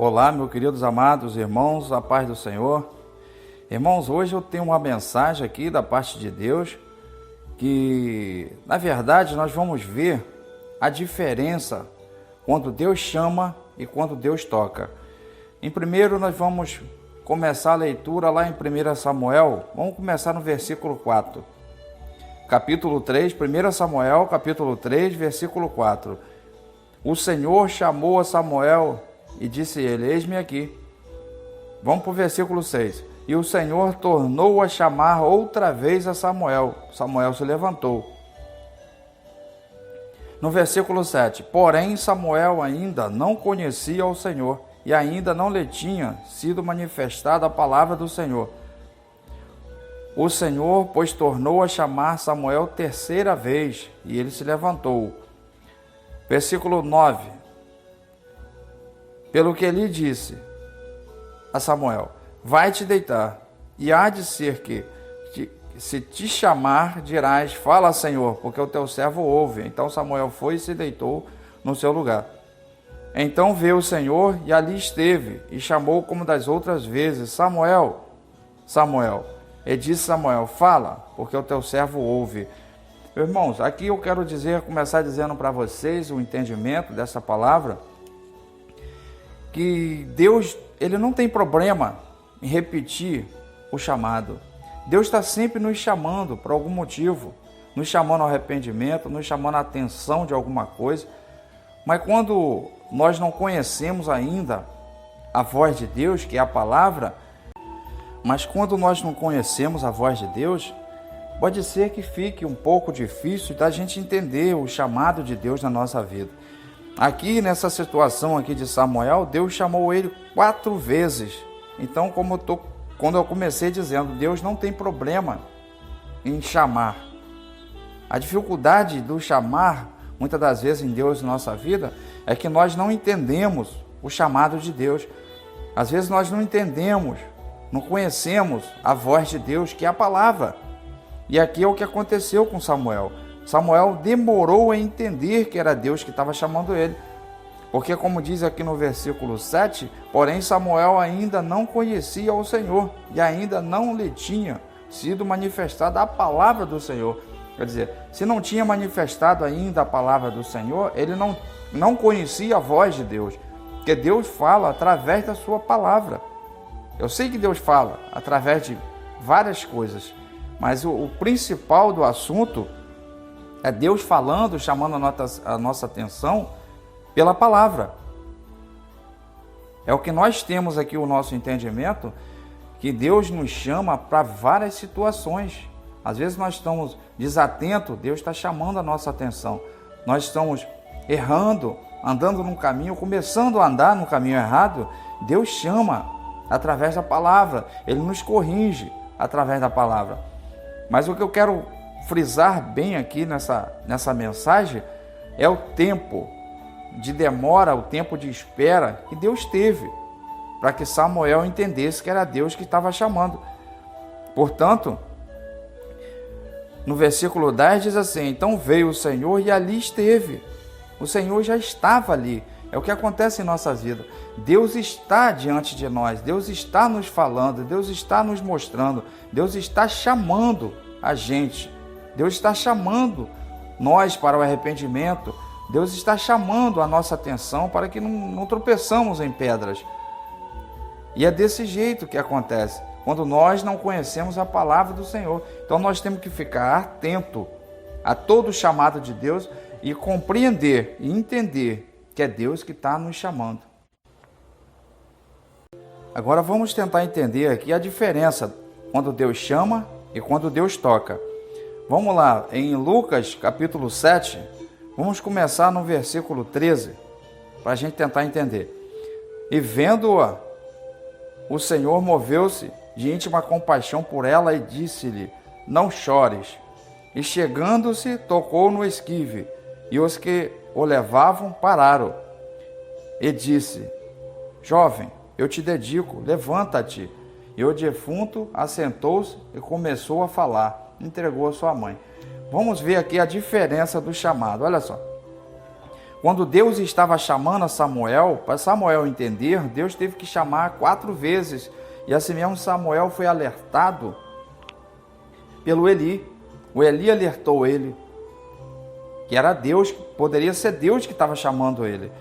Olá, meus queridos amados irmãos, a paz do Senhor. Irmãos, hoje eu tenho uma mensagem aqui da parte de Deus que, na verdade, nós vamos ver a diferença quando Deus chama e quando Deus toca. Em primeiro, nós vamos começar a leitura lá em 1 Samuel. Vamos começar no versículo 4. Capítulo 3, 1 Samuel, capítulo 3, versículo 4. O Senhor chamou a Samuel e disse ele: eis-me aqui. Vamos para o versículo 6. E o Senhor tornou a chamar outra vez a Samuel. Samuel se levantou. No versículo 7. Porém Samuel ainda não conhecia o Senhor, e ainda não lhe tinha sido manifestada a palavra do Senhor. O Senhor, pois, tornou a chamar Samuel terceira vez, e ele se levantou. Versículo 9. Pelo que ele disse a Samuel: vai-te deitar, e há de ser que, se te chamar, dirás: fala, Senhor, porque o teu servo ouve. Então Samuel foi e se deitou no seu lugar. Então veio o Senhor e ali esteve, e chamou como das outras vezes: Samuel, Samuel. E disse Samuel: fala, porque o teu servo ouve. Irmãos, aqui eu quero começar dizendo para vocês o entendimento dessa palavra, que Deus, ele não tem problema em repetir o chamado. Deus está sempre nos chamando por algum motivo, nos chamando ao arrependimento, nos chamando a atenção de alguma coisa. Mas quando nós não conhecemos ainda a voz de Deus, que é a palavra, mas quando nós não conhecemos a voz de Deus, pode ser que fique um pouco difícil da gente entender o chamado de Deus na nossa vida. Aqui nessa situação aqui de Samuel, Deus chamou ele 4 vezes. Então, quando eu comecei dizendo, Deus não tem problema em chamar. A dificuldade do chamar, muitas das vezes em Deus na nossa vida, é que nós não entendemos o chamado de Deus. Às vezes nós não entendemos, não conhecemos a voz de Deus, que é a palavra. E aqui é o que aconteceu com Samuel. Samuel demorou a entender que era Deus que estava chamando ele. Porque, como diz aqui no versículo 7, porém Samuel ainda não conhecia o Senhor, e ainda não lhe tinha sido manifestada a palavra do Senhor. Quer dizer, se não tinha manifestado ainda a palavra do Senhor, ele não conhecia a voz de Deus. Porque Deus fala através da sua palavra. Eu sei que Deus fala através de várias coisas, mas o principal do assunto é Deus falando, chamando a nossa atenção pela palavra. É o que nós temos aqui, o nosso entendimento, que Deus nos chama para várias situações. Às vezes nós estamos desatentos, Deus está chamando a nossa atenção. Nós estamos errando, andando num caminho, começando a andar no caminho errado, Deus chama através da palavra, Ele nos corrige através da palavra. Mas o que eu quero frisar bem aqui nessa mensagem é o tempo de demora, o tempo de espera que Deus teve para que Samuel entendesse que era Deus que estava chamando. Portanto, no versículo 10 diz assim: então veio o Senhor e ali esteve. O Senhor já estava ali. É o que acontece em nossas vidas. Deus está diante de nós, Deus está nos falando, Deus está nos mostrando, Deus está chamando a gente. Deus está chamando nós para o arrependimento. Deus está chamando a nossa atenção para que não tropeçamos em pedras. E é desse jeito que acontece, quando nós não conhecemos a palavra do Senhor. Então nós temos que ficar atento a todo o chamado de Deus e compreender e entender que é Deus que está nos chamando. Agora vamos tentar entender aqui a diferença quando Deus chama e quando Deus toca. Vamos lá, em Lucas capítulo 7, vamos começar no versículo 13, para a gente tentar entender. E vendo-a, o Senhor moveu-se de íntima compaixão por ela e disse-lhe: não chores. E chegando-se, tocou no esquive, e os que o levavam pararam. E disse: jovem, eu te dedico, levanta-te. E o defunto assentou-se e começou a falar. Entregou a sua mãe. Vamos ver aqui a diferença do chamado. Olha só. Quando Deus estava chamando a Samuel, para Samuel entender, Deus teve que chamar 4 vezes. E assim mesmo Samuel foi alertado pelo Eli. O Eli alertou ele, que era Deus, poderia ser Deus que estava chamando ele.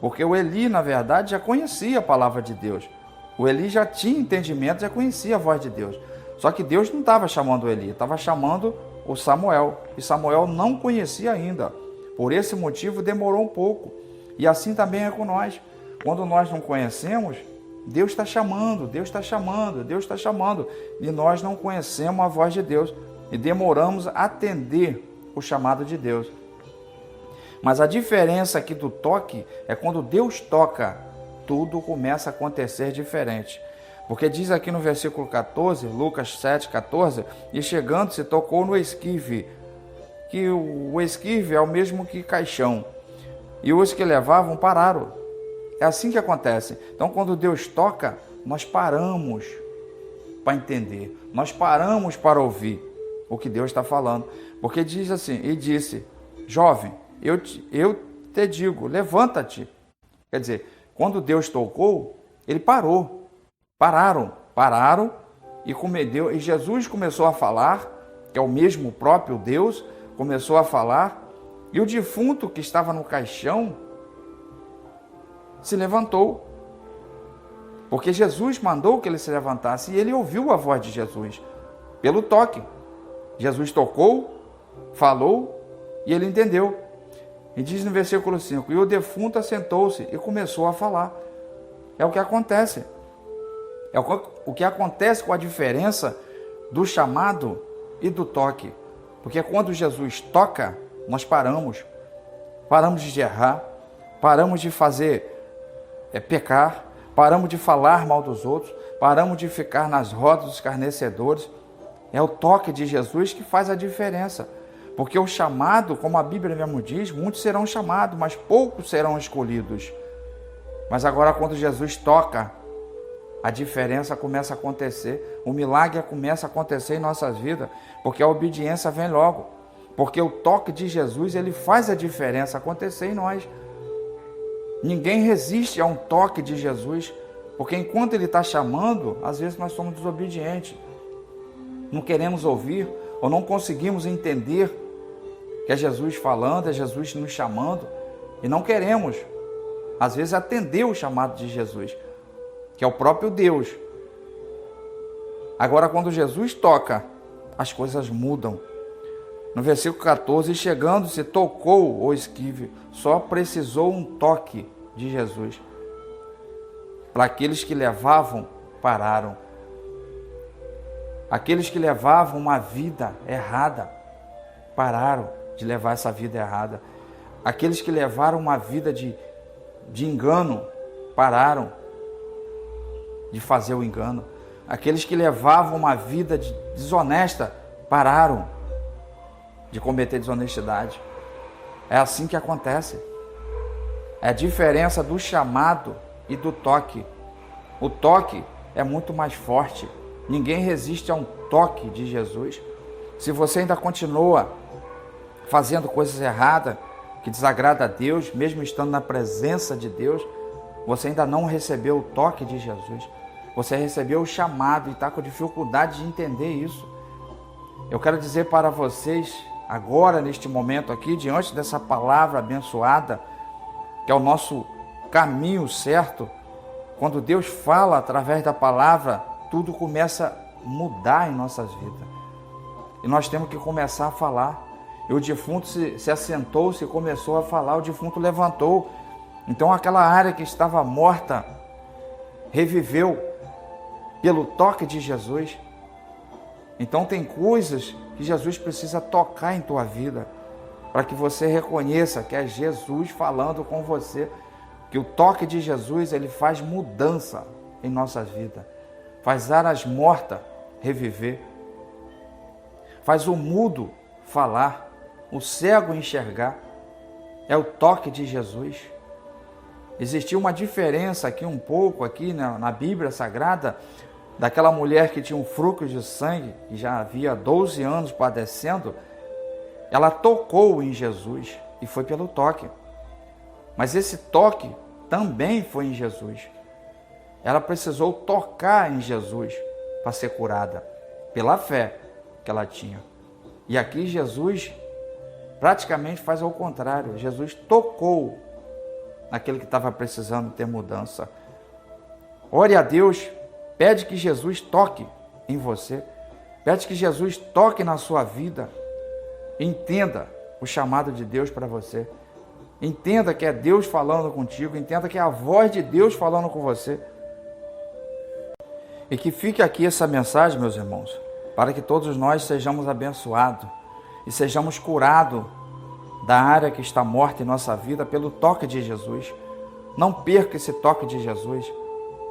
Porque o Eli, na verdade, já conhecia a palavra de Deus. O Eli já tinha entendimento, já conhecia a voz de Deus. Só que Deus não estava chamando o Eli, estava chamando o Samuel. E Samuel não conhecia ainda. Por esse motivo demorou um pouco. E assim também é com nós. Quando nós não conhecemos, Deus está chamando, Deus está chamando, Deus está chamando. E nós não conhecemos a voz de Deus. E demoramos a atender o chamado de Deus. Mas a diferença aqui do toque é quando Deus toca, tudo começa a acontecer diferente. Porque diz aqui no versículo 14, Lucas 7, 14, e chegando-se tocou no esquife, que o esquife é o mesmo que caixão, e os que levavam pararam. É assim que acontece. Então, quando Deus toca, nós paramos para entender, nós paramos para ouvir o que Deus está falando. Porque diz assim, e disse, jovem, eu te digo, levanta-te. Quer dizer, quando Deus tocou, ele parou. Pararam, e Jesus começou a falar, que é o mesmo próprio Deus, começou a falar, e o defunto que estava no caixão se levantou. Porque Jesus mandou que ele se levantasse, e ele ouviu a voz de Jesus, pelo toque. Jesus tocou, falou, e ele entendeu. E diz no versículo 5, e o defunto assentou-se e começou a falar. É o que acontece. É o que acontece com a diferença do chamado e do toque. Porque quando Jesus toca, nós paramos. Paramos de errar, paramos de fazer pecar, paramos de falar mal dos outros, paramos de ficar nas rodas dos escarnecedores. É o toque de Jesus que faz a diferença. Porque o chamado, como a Bíblia mesmo diz, muitos serão chamados, mas poucos serão escolhidos. Mas agora quando Jesus toca, a diferença começa a acontecer, o milagre começa a acontecer em nossas vidas, porque a obediência vem logo. Porque o toque de Jesus, ele faz a diferença acontecer em nós. Ninguém resiste a um toque de Jesus, porque enquanto ele está chamando, às vezes nós somos desobedientes. Não queremos ouvir, ou não conseguimos entender que é Jesus falando, é Jesus nos chamando, e não queremos, às vezes, atender o chamado de Jesus, que é o próprio Deus. Agora, quando Jesus toca, as coisas mudam. No versículo 14, chegando-se, tocou o esquife, só precisou um toque de Jesus. Para aqueles que levavam, pararam. Aqueles que levavam uma vida errada, pararam de levar essa vida errada. Aqueles que levaram uma vida de engano, pararam de fazer o engano. Aqueles que levavam uma vida desonesta, pararam de cometer desonestidade. É assim que acontece. É a diferença do chamado e do toque. O toque é muito mais forte. Ninguém resiste a um toque de Jesus. Se você ainda continua fazendo coisas erradas, que desagrada a Deus, mesmo estando na presença de Deus, você ainda não recebeu o toque de Jesus. Você recebeu o chamado e está com dificuldade de entender isso. Eu quero dizer para vocês, agora, neste momento aqui, diante dessa palavra abençoada, que é o nosso caminho certo, quando Deus fala através da palavra, tudo começa a mudar em nossas vidas. E nós temos que começar a falar. E o defunto se assentou-se e começou a falar, o defunto levantou. Então aquela área que estava morta, reviveu pelo toque de Jesus. Então tem coisas que Jesus precisa tocar em tua vida, para que você reconheça que é Jesus falando com você, que o toque de Jesus, ele faz mudança em nossas vidas, faz áreas mortas reviver, faz o mudo falar, o cego enxergar. É o toque de Jesus. Existia uma diferença aqui um pouco aqui na Bíblia Sagrada, daquela mulher que tinha um fluxo de sangue, que já havia 12 anos padecendo. Ela tocou em Jesus e foi pelo toque. Mas esse toque também foi em Jesus. Ela precisou tocar em Jesus para ser curada, pela fé que ela tinha. E aqui Jesus praticamente faz ao contrário. Jesus tocou naquele que estava precisando ter mudança. Ore a Deus, pede que Jesus toque em você, pede que Jesus toque na sua vida. Entenda o chamado de Deus para você. Entenda que é Deus falando contigo, entenda que é a voz de Deus falando com você. E que fique aqui essa mensagem, meus irmãos, para que todos nós sejamos abençoados e sejamos curados da área que está morta em nossa vida pelo toque de Jesus. Não perca esse toque de Jesus.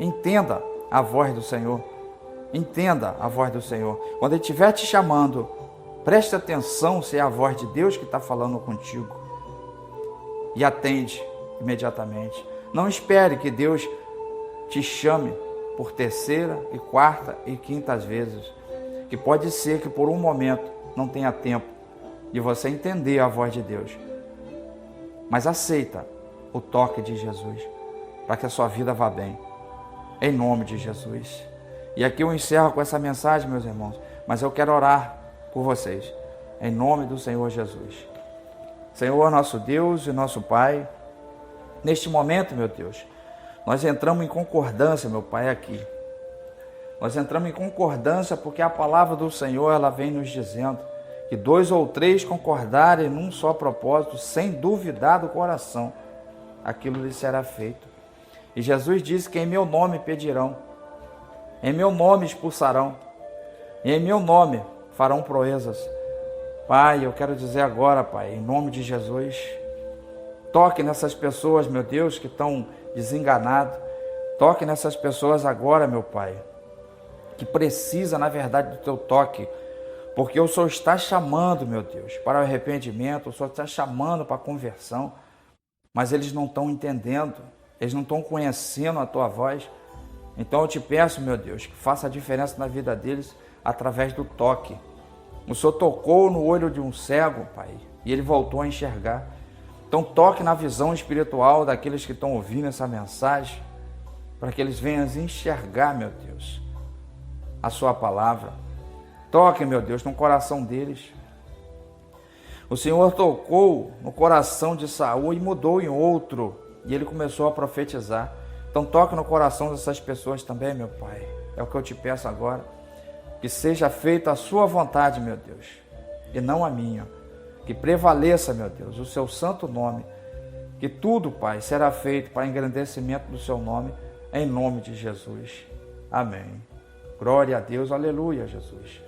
Entenda a voz do Senhor. Entenda a voz do Senhor. Quando Ele estiver te chamando, preste atenção se é a voz de Deus que está falando contigo. E atende imediatamente. Não espere que Deus te chame por terceira e quarta e quintas vezes. Que pode ser que por um momento não tenha tempo de você entender a voz de Deus. Mas aceita o toque de Jesus para que a sua vida vá bem. Em nome de Jesus. E aqui eu encerro com essa mensagem, meus irmãos, mas eu quero orar por vocês, em nome do Senhor Jesus. Senhor, nosso Deus e nosso Pai, neste momento, meu Deus, nós entramos em concordância, meu Pai, aqui. Nós entramos em concordância porque a palavra do Senhor, ela vem nos dizendo que 2 ou 3 concordarem num só propósito, sem duvidar do coração, aquilo lhe será feito. E Jesus disse que em meu nome pedirão, em meu nome expulsarão, e em meu nome farão proezas. Pai, eu quero dizer agora, Pai, em nome de Jesus, toque nessas pessoas, meu Deus, que estão desenganadas. Toque nessas pessoas agora, meu Pai, que precisa, na verdade, do Teu toque, porque o Senhor está chamando, meu Deus, para o arrependimento, o Senhor está chamando para a conversão, mas eles não estão entendendo, eles não estão conhecendo a Tua voz. Então eu te peço, meu Deus, que faça a diferença na vida deles através do toque. O Senhor tocou no olho de um cego, Pai, e ele voltou a enxergar. Então toque na visão espiritual daqueles que estão ouvindo essa mensagem, para que eles venham enxergar, meu Deus, a sua palavra. Toque, meu Deus, no coração deles. O Senhor tocou no coração de Saul e mudou em outro, e ele começou a profetizar. Então toque no coração dessas pessoas também, meu Pai. É o que eu te peço agora. Que seja feita a sua vontade, meu Deus, e não a minha. Que prevaleça, meu Deus, o seu santo nome. Que tudo, Pai, será feito para engrandecimento do seu nome, em nome de Jesus. Amém. Glória a Deus, aleluia, Jesus.